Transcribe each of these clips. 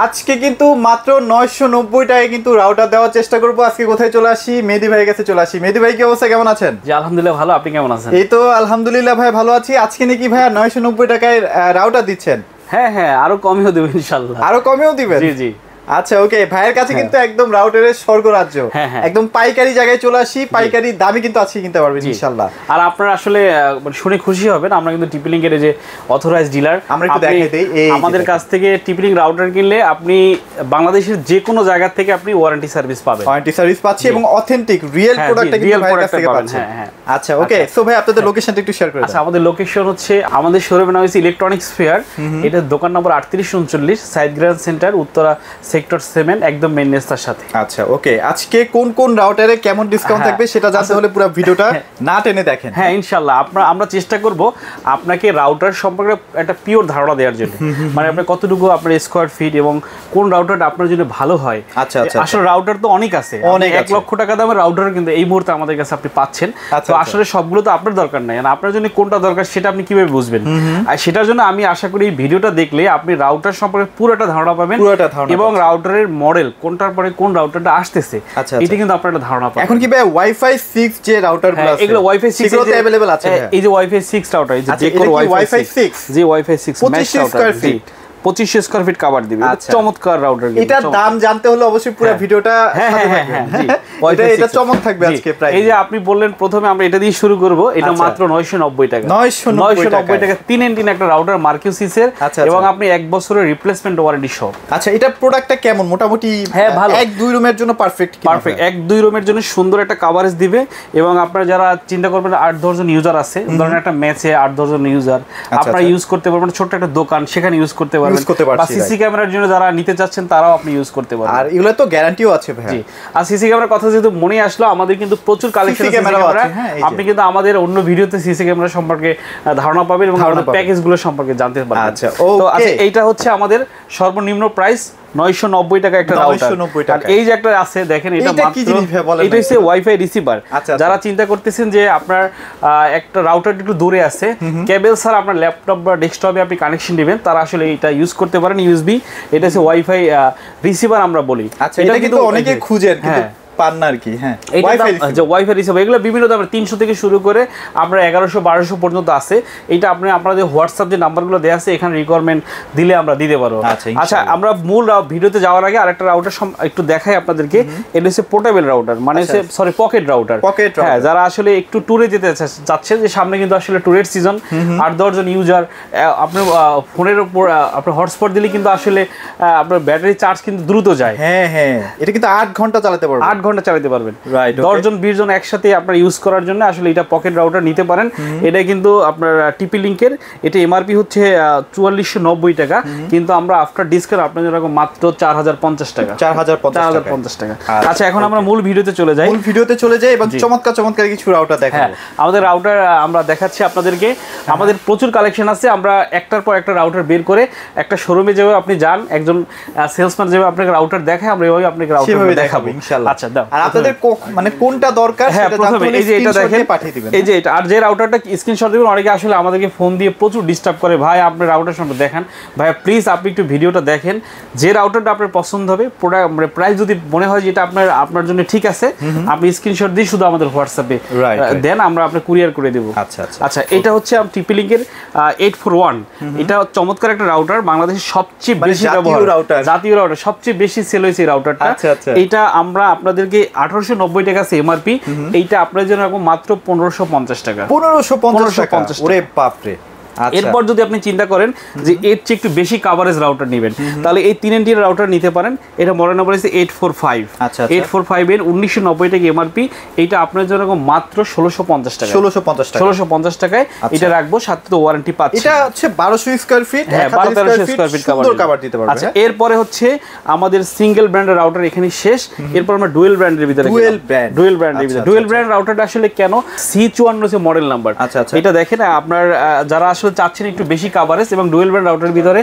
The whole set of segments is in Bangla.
আজকে কিন্তু মাত্র 990 টাকায় কিন্তু রাউটার দেওয়ার চেষ্টা করব। আজকে কোথায় চলে আসি? মেহেদী ভাইয়ের কাছে চলে আসি। মেহেদী ভাই কি অবস্থা, কেমন আছেন? জি আলহামদুলিল্লাহ ভালো, আপনি কেমন আছেন? এই তো আলহামদুলিল্লাহ ভাই ভালো আছি। আজকে নাকি ভাইয়া 990 টাকায় রাউটার দিচ্ছেন? হ্যাঁ হ্যাঁ, আরো কমেও দেব ইনশাআল্লাহ। আরো কমেও দিবেন? জি জি। আচ্ছা ওকে, ভাইয়ের কাছে কিন্তু একদম রাউটারের স্বর্গরাজ্য। একদম পাইকারি জায়গায় চলে আসি, পাইকারি দামে কিন্তু আজকে কিনতে পারবেন ইনশাআল্লাহ। আর আপনারা আসলে শুনে খুশি হবেন, আমরা কিন্তু টিপি-লিংক এর যে অথরাইজড ডিলার, আমরা একটু দেখাই দেই। আমাদের কাছ থেকে টিপি-লিংক রাউটার কিনলে আপনি বাংলাদেশের যে কোনো জায়গা থেকে আপনি ওয়ারেন্টি সার্ভিস পাবেন। ওয়ারেন্টি সার্ভিস পাচ্ছি এবং অথেন্টিক রিয়েল প্রোডাক্টটা কিন্তু ভাইয়ের কাছ থেকে পাচ্ছেন। আচ্ছা ওকে, সো ভাই আপনাদের লোকেশনটা একটু শেয়ার করে দেন। আচ্ছা, আমাদের লোকেশন হচ্ছে, আমাদের শোরুমের নাম হচ্ছে ইলেকট্রনিক্স ফেয়ার। এটা দোকান নম্বর 3839 side grand centre, Uttara sector 7, একদম মেইন রাস্তার সাথে। আচ্ছা ওকে, আজকে কোন কোন রাউটারে কেমন ডিসকাউন্ট থাকবে সেটা জানতে হলে পুরো ভিডিওটা না টেনে দেখেন। হ্যাঁ ইনশাআল্লাহ, আমরা চেষ্টা করব আপনাকে রাউটার সম্পর্কে একটা পিওর ধারণা দেওয়ার জন্য। মানে আপনি কতটুকু আপনার স্কয়ার ফিট এবং কোন রাউটারটা আপনার জন্য ভালো হয়। আচ্ছা আচ্ছা, আসলে রাউটার তো অনেক আছে, 1 লক্ষ টাকা দামের রাউটার কিন্তু এই মুহূর্তে আমাদের কাছে আপনি পাচ্ছেন। তো আসলে সবগুলো তো আপনার দরকার নাই, আপনার জন্য কোনটা দরকার সেটা আপনি কিভাবে বুঝবেন? আর সেটার জন্য আমি আশা করি এই ভিডিওটা দেখলে আপনি রাউটার সম্পর্কে পুরোটা ধারণা পাবেন এবং রাউটারের মডেল কোনটার পরে কোন রাউটারটা আসতেছে এটা কিন্তু আপনারা ধারণা পাবেন। এখন কি ভাই ওয়াইফাই 6 যে রাউটারগুলো আছে এগুলো ওয়াইফাই 6 এগুলো তো अवेलेबल আছে? এই যে ওয়াইফাই 6 রাউটার, এই যে ডেকোর ওয়াইফাই 6, যে wifi 6 mesh router, 25 square feet cover দিবে। চমৎকার রাউটার। এটার দাম জানতে হলে অবশ্যই পুরো ভিডিওটা সাথে থাকবেন। এটা চমক থাকবে আজকে প্রাইস। এই যে আপনি বললেন প্রথমে আমরা এটা দিয়ে শুরু করব, এটা মাত্র 990 টাকা। 990 টাকা 3 এন্টিন একটা রাউটার মার্কিউসিসের, এবং আপনি 1 বছরের রিপ্লেসমেন্ট ওয়ারেন্টি সহ। আচ্ছা, এটা প্রোডাক্টটা কেমন? মোটামুটি ভালো, 1-2 রুমের জন্য পারফেক্ট। 1-2 রুমের জন্য সুন্দর একটা কভারেজ দিবে। এবং আপনারা যারা চিন্তা করবেন 8-10 জন ইউজার আছে, ধরেন একটা ম্যাচে 8-10 জন ইউজার আপনারা ইউজ করতে পারবেন, ছোট একটা দোকান সেখানে ইউজ করতে পারবেন, বা সিসি ক্যামেরার জন্য যারা নিতে চাচ্ছেন তারাও আপনি ইউজ করতে পারবেন। আর এগুলো তো গ্যারান্টিও আছে ভাই। জি, আর সিসি ক্যামেরার কথা যেহেতু মনে আসলো, আমাদের কিন্তু প্রচুর কালেকশন ক্যামেরা আছে। আপনি কিন্তু আমাদের অন্য ভিডিওতে সিসি ক্যামেরা সম্পর্কে ধারণা পাবেন এবং আমাদের প্যাকেজগুলো সম্পর্কে জানতে পারবেন। আচ্ছা তো আচ্ছা, এইটা হচ্ছে আমাদের সর্বনিম্ন প্রাইস 990 টাকা একটা রাউটার। আর এই যে একটা আছে দেখেন, এটা মাত্র, এটা হচ্ছে ওয়াইফাই রিসিভার। যারা চিন্তা করতেছেন যে আপনার একটা রাউটার একটু দূরে আছে, কেবল ছাড়া আপনার ল্যাপটপ বা ডেস্কটপে আপনি কানেকশন দিবেন, তারা আসলে এটা ইউজ করতে পারেন ইউএসবি। এটা হচ্ছে ওয়াইফাই রিসিভার আমরা বলি। আচ্ছা, এটা কিন্তু অনেকে খুঁজেন কিন্তু পান না আর কি। হ্যাঁ, ওয়াইফাই রিসিভার এগুলো বিভিন্ন দামের, 300 থেকে শুরু করে আপনার 1100-1200 পর্যন্ত আছে। এটা আপনি আপনাদের হোয়াটসঅ্যাপ যে নাম্বারগুলো দেওয়া আছে এখানে রিকোয়ারমেন্ট দিলে আমরা দিতে পারবো। আচ্ছা, আমরা মূল ভিডিওতে যাওয়ার আগে আরেকটা রাউটার একটু দেখাই আপনাদেরকে। এটা হচ্ছে পোর্টেবল রাউটার, মানে সরি পকেট রাউটার। হ্যাঁ, যারা আসলে একটু ট্যুরে যেতে চাচ্ছেন, যে সামনে কিন্তু আসলে ট্যুরের সিজন, 8-10 জন ইউজার আপনার ফোনের উপর আপনার হটস্পট দিলে কিন্তু আসলে আপনার ব্যাটারি চার্জ কিন্তু দ্রুত যায়। হ্যাঁ হ্যাঁ, এটা কিন্তু 8 ঘন্টা চালাতে পারবে, 8 ঘন্টা চালাতে পারবেন। 10 জন 20 জন একসাথে আপনার ইউজ করার জন্য আসলে এটা পকেট রাউটার নিতে পারেন। এটা কিন্তু আপনার টিপি-লিংকের, এটা এমআরপি হচ্ছে 4490 টাকা, কিন্তু আমরা আফটার ডিসকাউন্ট আপনাদের জন্য মাত্র 4050 টাকা। 4050 টাকা। আচ্ছা, এখন আমরা মূল ভিডিওতে চলে যাই এবং চমৎকার কিছু রাউটার দেখাবো। আমাদের রাউটার আমরা দেখাচ্ছি আপনাদেরকে। আমাদের প্রচুর কালেকশন আছে, আমরা একটার পর একটা রাউটার বের করে একটা শোরুমে যেভাবে আপনি যান, একজন সেলসম্যান যেভাবে আপনাকে রাউটার দেখায়, আমরা এইভাবে আপনাকে রাউটার দেখাবো ইনশাআল্লাহ। আচ্ছা, দাও। আর আপনাদের মানে কোনটা দরকার সেটা জানতে হলে এই যে এটা দেখেন, পাঠিয়ে দিবেন। এই যে এটা, আর যে রাউটারটা স্ক্রিনশট দিবেন। অনেকে আসলে আমাদেরকে ফোন দিয়ে প্রচুর ডিস্টার্ব করে, ভাই আপনি রাউটার সম্পর্কে দেখান। ভাই প্লিজ আপনি একটু ভিডিওটা দেখেন, যে রাউটারটা আপনার পছন্দ হবে, মানে প্রাইস যদি মনে হয় যে এটা আপনার জন্য ঠিক আছে, আপনি স্ক্রিনশট দিয়ে শুধু আমাদের হোয়াটসঅ্যাপে দেন, আমরা আপনার কুরিয়ার করে দেব। আচ্ছা, এটা হচ্ছে টিপি-লিংকের 841। এটা চমৎকার একটা রাউটার, বাংলাদেশের সবচেয়ে বেশি জাতীয় রাউটার, সবচেয়ে বেশি সেল হয়েছে এই রাউটারটা। এটা আমরা আপনাদেরকে 1890 টাকা আছে এমআরপি, এইটা আপনার জন্য মাত্র 1550 টাকা। 1550 টাকা, ওরে বাপ রে। এরপর যদি আপনি চিন্তা করেন যে এর চেয়ে একটু বেশি কভারেজ রাউটার নেবেন, তাহলে এই 3 এনটির রাউটার নিতে পারেন। এটা মডেল নাম্বার হচ্ছে 845। 845 এর 1990 টাকা এমআরপি, এইটা আপনার জন্য মাত্র 1650 টাকা। 1650 টাকায় এটা রাখবো, সাথে তো ওয়ারেন্টি পাচ্ছেন। এটা হচ্ছে 1200 square feet, 1200 square feet cover দিতে পারবে। আচ্ছা, এরপরে হচ্ছে আমাদের সিঙ্গেল ব্র্যান্ডের রাউটার এখানে শেষ। এরপর আমরা ডুয়েল ব্র্যান্ডের ভিতরে ডুয়েল ব্র্যান্ড রাউটারটা আসলে কেন C54 হচ্ছে মডেল নাম্বার। এটা দেখেন, আপনার যারা আসলে আসলে চাচ্ছেন একটু বেশি কভারেজ এবং ডুয়েল ব্যান্ড রাউটারের ভিতরে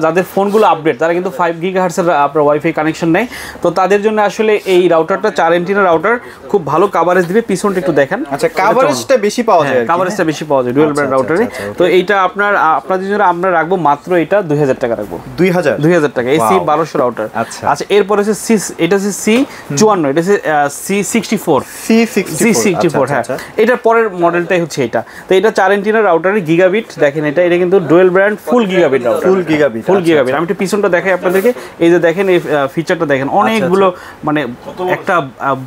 যাদের ফোনগুলো আপডেট তারা কিন্তু 5 গিগাহার্টজের আপনার ওয়াইফাই কানেকশন নেয়, তো তাদের জন্য আসলে এই রাউটারটা 4 অ্যান্টেনা রাউটার খুব ভালো কভারেজ দিবে। পিছনটা একটু দেখেন, আচ্ছা কভারেজটা বেশি পাওয়া যায়, কভারেজটা বেশি পাওয়া যায় ডুয়েল ব্যান্ড রাউটারে। তো এইটা আপনাদের জন্য আমরা রাখবো মাত্র এটা 2000 টাকা রাখবো, 2000 টাকা এই C1200 রাউটার। আচ্ছা এরপর হচ্ছে এটা হচ্ছে C54, এটা হচ্ছে C64 হ্যাঁ, এটার পরের মডেলটাই হচ্ছে এটা। তো এটা 4 অ্যান্টেনা রাউটারের গিগাবিট দেখেন, এটা কিন্তু ডুয়েল ব্র্যান্ড ফুল গিগাবিট রাউটার, ফুল গিগাবিট। আমি একটু পিছনটা দেখাই আপনাদেরকে, এই যে দেখেন এই ফিচারটা দেখেন, অনেকগুলো মানে একটা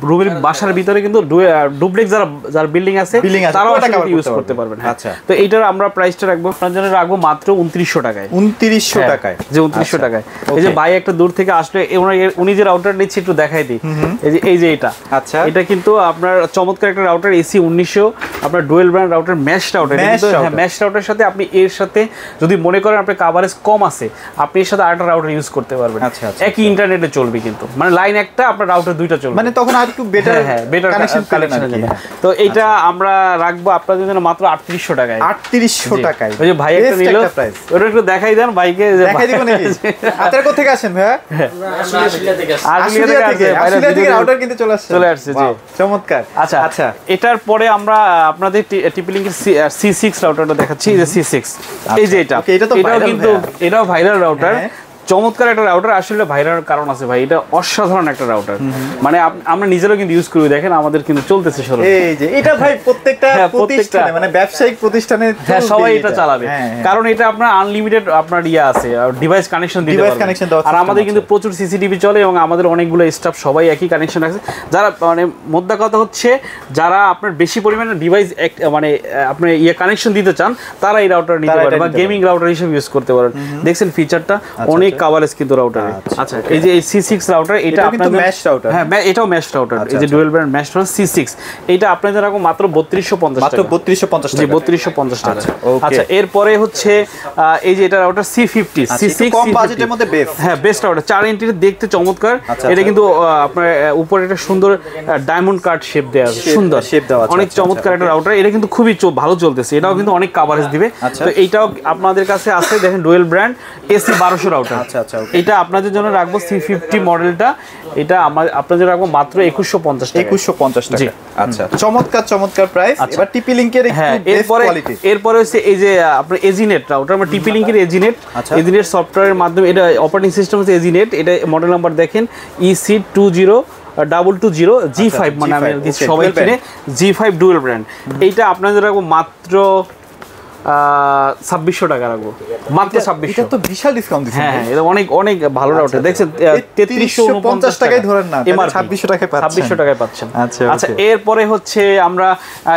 রুমের বাসার ভিতরে কিন্তু ডুপ্লেক্স যারা বিল্ডিং আছে তারাও এটা ইউজ করতে পারবেন। আচ্ছা তো এইটার আমরা প্রাইসটা রাখবো আপনার জন্য রাখবো মাত্র 2900 টাকায়, 2900 টাকায়, যে 2900 টাকায়। এই যে ভাই একটা দূর থেকে আসলে উনি যে রাউটার নিচ্ছে একটু দেখাই দিই, এই যে এটা। আচ্ছা এটা কিন্তু আপনার চমৎকার একটা রাউটার AC 1900 আপনার dual brand router, mash router. কিন্তু হ্যাঁ ম্যাশ রাউটারের সাথে আপনি এর সাথে যদি মনে করেন আপনার কভারেজ কম আছে, আপনি এর সাথে আরেকটা রাউটার ইউজ করতে পারবেন। আচ্ছা একই ইন্টারনেটে চলবে, কিন্তু মানে লাইন একটা আপনার রাউটার দুইটা চলবে, মানে তখন আর একটু বেটার কানেকশন হবে। তো এইটা আমরা রাখবো আপনাদের জন্য মাত্র 3800 টাকায়, 3800 টাকায়। ওই যে ভাই একটা নিল, ওটা একটু দেখাই দেন ভাইকে, দেখাই দিব নাকি? আপনারা কোথা থেকে আসেন ভাইয়া? আশুলিয়া থেকে রাউটার কিনতে চলে আসছে, জি চমৎকার। আচ্ছা আচ্ছা এটার পরে আমরা আপনাদের টিপি-লিংকের C6 রাউটারটা দেখাচ্ছি, এই যে C6, এই যে এটাও কিন্তু এটাও ভাইরাল রাউটার, চমৎকার একটা রাউটার। আসলে ভাইরাল কারণ আছে ভাই, এটা অসাধারণ একটা রাউটার, মানে আমরা নিজেরাও কিন্তু ইউজ করি, দেখেন আমাদের কিন্তু চলতেছে সরল। এই যে এটা ভাই প্রত্যেকটা প্রতিষ্ঠানে মানে ব্যবসায়িক প্রতিষ্ঠানে সবাই এটা চালাবে, কারণ এটা আপনার আনলিমিটেড আপনার আছে ডিভাইস কানেকশন দিতে পারবেন। আর আমাদের কিন্তু প্রচুর সিসিটিভি চলে এবং আমাদের অনেকগুলো স্টাফ সবাই একই কানেকশন আছে। যারা মানে মোদ্দা কথা হচ্ছে যারা আপনার বেশি পরিমাণে ডিভাইস মানে আপনি কানেকশন দিতে চান, তারা এই রাউটার নিতে পারবেন বা গেমিং রাউটার হিসেবে ইউজ করতে পারেন। দেখছেন ফিচারটা অনেক কভারেজ কিন্তু রাউটারে। আচ্ছা এই যে এই C6 রাউটার, এটা আপনাদের ম্যাশ রাউটার, হ্যাঁ এটাও ম্যাশ রাউটার, এই যে dual brand mash router C6, এটা আপনাদের রাখো মাত্র 3250 টাকা, মাত্র 3250 টাকা, জি 3250 টাকা। আচ্ছা এরপরে হচ্ছে এই যে এটা রাউটার C50, C6 কম বাজেটের মধ্যে বেস্ট, হ্যাঁ বেস্ট রাউটার, 4 ইঞ্চির দেখতে চমৎকার। এটা কিন্তু আপনার উপরে একটা সুন্দর ডায়মন্ড কাট শেপ দেওয়া আছে, সুন্দর শেপ দেওয়া আছে, অনেক চমৎকার একটা রাউটার। এটা কিন্তু খুবই ভালো চলতেছে, এটাও কিন্তু অনেক কভারেজ দিবে। তো এইটাও আপনাদের কাছে আছে, দেখেন ডুয়েল ব্র্যান্ড AC1200 রাউটার। আচ্ছা আচ্ছা এটা আপনাদের জন্য রাখবো C50 মডেলটা, এটা আপনাদের রাখবো মাত্র 2150 টাকা, 2150 টাকা। আচ্ছা চমৎকার চমৎকার প্রাইস। এবার টিপি লিংকের একটু বেস্ট কোয়ালিটি, এরপরে হচ্ছে এই যে আপনার এজিনেট রাউটার, আমরা টিপি লিংকের এজিনেট সফটওয়্যারের মাধ্যমে, এটা অপারেটিং সিস্টেম হচ্ছে এজিনেট, এটা মডেল নাম্বার দেখেন EC20220 G5, মানে আমি সবাই চিনে G5 ডুয়েল ব্র্যান্ড। এইটা আপনাদের রাখবো মাত্র 2600 টাকা রাখবো, মাত্র 2600। এটা তো বিশাল ডিসকাউন্ট দিচ্ছেন। হ্যাঁ এটা অনেক অনেক ভালো রাউটার, দেখছেন 3349 টাকায় ধরেন না, 2600 টাকায় পাচ্ছেন, 2600 টাকায় পাচ্ছেন। আচ্ছা এরপরে হচ্ছে আমরা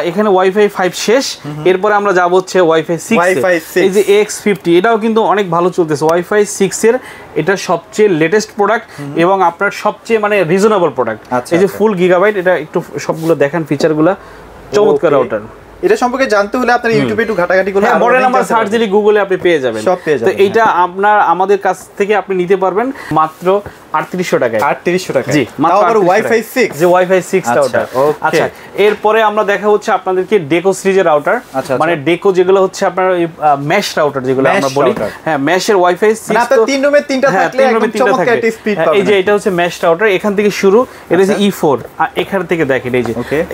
এখানে ওয়াইফাই 5 শেষ, এরপরে আমরা যাব হচ্ছে ওয়াইফাই 6, এই যে X50, এটাও কিন্তু অনেক ভালো চলতেছে, ওয়াইফাই 6 এর এটা সবচেয়ে লেটেস্ট প্রোডাক্ট এবং আপনার সবচেয়ে মানে রিজনেবল প্রোডাক্ট। এই যে ফুল গিগাবাইট, এটা একটু সবগুলো দেখেন ফিচারগুলো, চমৎকার রাউটার। এটা সম্পর্কে জানতে হলে আপনার ইউটিউবে একটু ঘাটাঘাটি করলে মডেল নাম্বার সার্চ দিলে গুগলে আপনি পেয়ে যাবেন, সব পেয়ে যাবেন। তো এইটা আমাদের কাছ থেকে আপনি নিতে পারবেন মাত্র 3800 টাকায়, 3800 টাকা, জি মাত্র ওয়াইফাই 6, যে ওয়াইফাই 6 রাউটার। আচ্ছা এরপরে আমরা দেখা হচ্ছে আপনাদেরকে ডেকো সিরিজের রাউটার, মানে ডেকো যেগুলো হচ্ছে আপনার মেশ রাউটার যেগুলো আমরা বলি, হ্যাঁ মেশের ওয়াইফাই 6, মানে আপনার তিন রুমে তিনটা থাকলে একদম চমৎকার একটা স্পিড পাবেন। এই যে এটা হচ্ছে মেশ রাউটার, এখান থেকে শুরু, এটা হচ্ছে E4, এখান থেকে দেখেন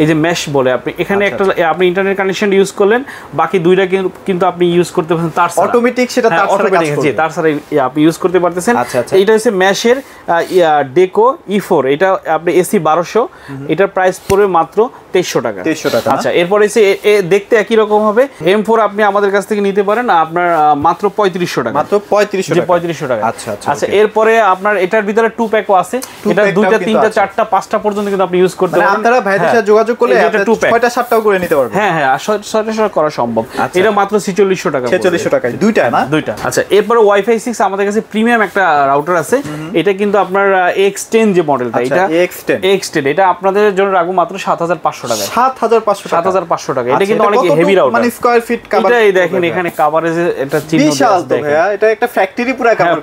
এই যে মেশ বলে, আপনি এখানে একটা আপনি ইন্টারনেট কানেকশন ইউজ করলেন, বাকি দুইটা কিন্তু আপনি ইউজ করতে পারছেন তার ছাড়া, অটোমেটিক সেটা তার ছাড়া কাজ করবে, জি তার ছাড়া আপনি ইউজ করতে পারতেছেন। এইটা হচ্ছে মেশের ডেকো E4, এটা আপনি AC1200, এটার প্রাইস পড়বে মাত্র 2300 টাকা, 2300 টাকা। আচ্ছা এরপরে এসে দেখতে একই রকম হবে, M4 আপনি আমাদের কাছ থেকে নিতে পারেন আপনার মাত্র 3500 টাকা, মাত্র 3500 টাকা, 3500 টাকা। আচ্ছা আচ্ছা এরপরে আপনার এটার ভিতরে 2 প্যাকও আছে, এটা 2টা 3টা 4টা 5টা পর্যন্ত কিন্তু আপনি ইউজ করতে পারেন, আপনারা ভাইদের সাথে যোগাযোগ করলে এটা 6টা 7টাও করে নিতে পারবেন। হ্যাঁ হ্যাঁ 6টা করা সম্ভব। এটা মাত্র 4600 টাকা, 4600 টাকায় দুইটা না, দুইটা। আচ্ছা এরপরে ওয়াইফাই 6 আমাদের কাছে প্রিমিয়াম একটা রাউটার আছে, এটা কিন্তু আপনার X10 যে মডেলটা, এটা X10 এটা আপনাদের জন্য রাখবো মাত্র 7500 টাকা, 7500 টাকা। এটা কিন্তু অনেক হেভি রাউটার, মানে স্কয়ার ফিট কভার, এটাই দেখেন এখানে কভারেজে এটা চিহ্ন আছে, দেখেন এটা একটা ফ্যাক্টরি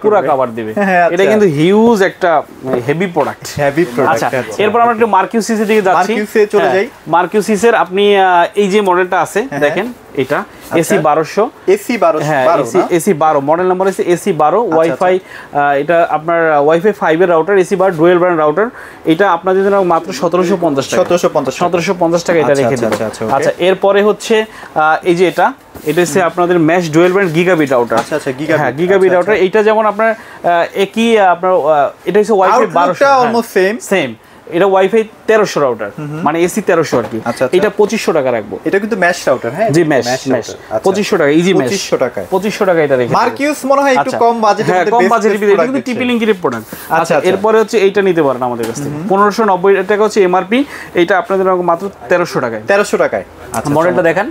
পুরো কভার দিবে, এটা কিন্তু হিউজ একটা হেভি প্রোডাক্ট, হেভি প্রোডাক্ট। আচ্ছা এরপর আমরা একটু মার্কিউসিস এর দিকে যাচ্ছি, মার্কিউসিসে চলে যাই। মার্কিউসিসের আপনি এই যে মডেলটা আছে দেখেন, এটা এসি 1200 এসি 1200 হ্যাঁ এসি 12 মডেল নাম্বার আছে এসি 12 ওয়াইফাই এটা আপনার ওয়াইফাই 5 এর router AC 12 dual brand router এটা আপনাদের জন্য মাত্র 1750 টাকা 1750 টাকা এটা রেখে দিন আচ্ছা এরপরে হচ্ছে এই যে এটা হচ্ছে আপনাদের mesh dual brand gigabit router আচ্ছা গিগাবিট হ্যাঁ গিগাবিট রাউটার এটা যেমন আপনার একই আপনার এটা হচ্ছে ওয়াইফাই 1200 অলমোস্ট সেম এটা ওয়াইফাই 1300 রাউটার মানে এসি 1300 আর কি এটা 2500 টাকা রাখবো এটা কিন্তু মেশ রাউটার হ্যাঁ জি মেশ 2500 টাকা ইজি মেশ 2500 টাকা এটা রেখে মার্কিউস মনে হয় একটু কম বাজেটের মধ্যে কম বাজেটের ভিতরে কিন্তু টিপি লিংকের প্রোডাক্ট আচ্ছা এরপরে হচ্ছে এইটা নিতে পারেন আমাদের কাছ থেকে 1590 টাকা হচ্ছে এমআরপি এটা আপনাদের মাত্র 1300 টাকায় আচ্ছা মডেলটা দেখেন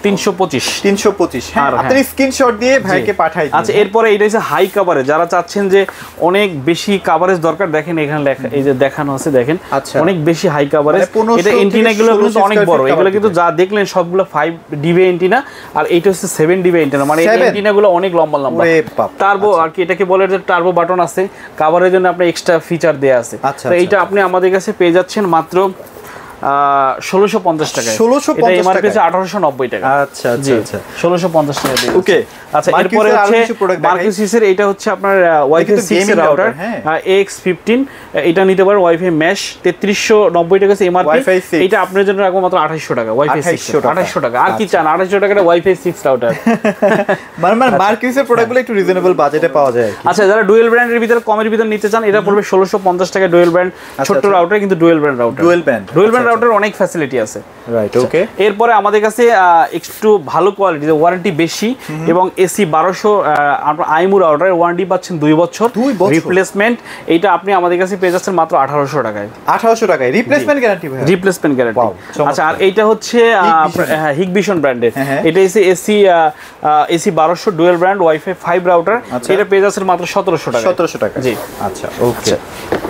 325 হ্যাঁ আপনি স্ক্রিনশট দিয়ে ভাইকে পাঠাই দিন আচ্ছা এরপরে এটা হচ্ছে হাই কভারেজ যারা চাচ্ছেন যে অনেক বেশি কভারেজ দরকার দেখেন এখানে লেখা এই যে দেখানো আছে দেখেন অনেক বেশি হাই কভারেজ এটা এন্টিনা গুলো কিন্তু অনেক বড় এগুলো কিন্তু যা দেখলেন সবগুলো 5 ডিবি এন্টিনা আর এইটা হচ্ছে 7 ডিবি এন্টিনা মানে এই এন্টিনা গুলো অনেক লম্বা টার্বো আর কি এটাকে বলে যে টার্বো বাটন আছে কভারের জন্য আপনি এক্সট্রা ফিচার দেয়া আছে তো এইটা আপনি আমাদের কাছে পেয়ে যাচ্ছেন মাত্র 1650 টাকা 1650 টাকা 1890 টাকা আচ্ছা 1650 টাকা দিয়ে ওকে আচ্ছা এরপরে হচ্ছে মার্কিউসের এটা হচ্ছে আপনার ওয়াইফাই 6 এর রাউটার AX15 এটা নিতে পারেন ওয়াইফাই মেশ 3390 টাকা এমআরপি এটা আপনার জন্য রাখবো মাত্র 2800 টাকা ওয়াইফাই 6 2800 টাকা আর কি চান 2800 টাকার ওয়াইফাই 6 রাউটার মানে মার্কিউসের প্রোডাক্টগুলো একটু রিজনেবল বাজেটে পাওয়া যায় আচ্ছা যারা ডুয়াল ব্র্যান্ডের ভিতরে কমের ভিতরে নিতে চান এটা পড়বে 1650 টাকা ডুয়াল ব্র্যান্ড ছোট রাউটার কিন্তু dual brand router dual brand router অনেক ফ্যাসিলিটি আছে রাইট ওকে এরপরে আমাদের কাছে একটু ভালো কোয়ালিটি ওয়ারেন্টি বেশি এবং এসি 1200 আপনার আইমু রাউটার ওয়ারেন্টি পাচ্ছেন 2 বছর রিপ্লেসমেন্ট এটা আপনি আমাদের কাছে পেয়ে যাচ্ছেন মাত্র 1800 টাকায় রিপ্লেসমেন্ট গ্যারান্টি ভাই রিপ্লেসমেন্ট গ্যারান্টি আচ্ছা আর এইটা হচ্ছে হিগভিশন ব্র্যান্ডের এটা হচ্ছে AC 1200 dual brand wifi 5 router এটা পেয়ে যাচ্ছেন মাত্র 1700 টাকা জি আচ্ছা ওকে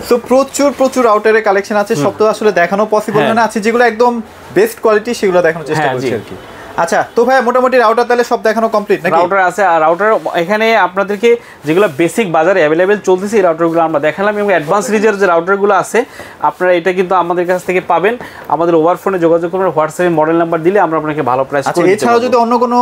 সো প্রচুর রাউটারের কালেকশন আছে সব তো আসলে দেখানো পসিবল না আছে যেগুলো একদম বেস্ট কোয়ালিটি সেগুলো দেখানোর চেষ্টা করছি আর কি আচ্ছা তো ভাই মোটামুটি রাউটার তাহলে সব দেখানো কমপ্লিট নাকি রাউটার আছে আর রাউটার এখানে আপনাদেরকে যেগুলো বেসিক বাজারে अवेलेबल চলতেছে এই রাউটারগুলো আমরা দেখালাম এবং অ্যাডভান্স সিরিজের যে রাউটারগুলো আছে আপনারা এটা কিন্তু আমাদের কাছ থেকে পাবেন আমাদের ওভার ফোনে যোগাযোগ করবেন হোয়াটসঅ্যাপে মডেল নাম্বার দিলে আমরা আপনাকে ভালো প্রাইস করে দিতে পারবো এছাড়াও যদি অন্য কোনো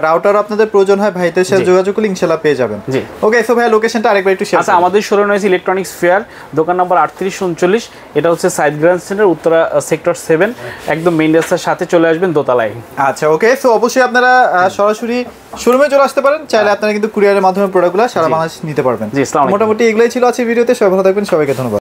রাউটার আপনাদের প্রয়োজন হয় ভাইদের সাথে যোগাযোগ করলে ইনশাআল্লাহ পেয়ে যাবেন জি ওকে সো ভাই লোকেশনটা আরেকবার একটু শেয়ার আচ্ছা আমাদের শোরুম হচ্ছে ইলেকট্রনিক্স ফেয়ার দোকান নাম্বার 3839 এটা হচ্ছে side grand centre Uttara sector 7 একদম মেইন রাস্তার সাথে চলে আসবেন দোতলায় আচ্ছা ওকে সো অবশ্যই আপনারা সরাসরি শোরুমে চলে আসতে পারেন চাইলে আপনারা কিন্তু কুরিয়ারের মাধ্যমে প্রোডাক্টগুলো সারা বাংলাদেশ নিতে পারবেন জি আসসালামু আলাইকুম মোটামুটি এগুলাই ছিল আজকের ভিডিওতে সবাই ভালো থাকবেন সবাইকে ধন্যবাদ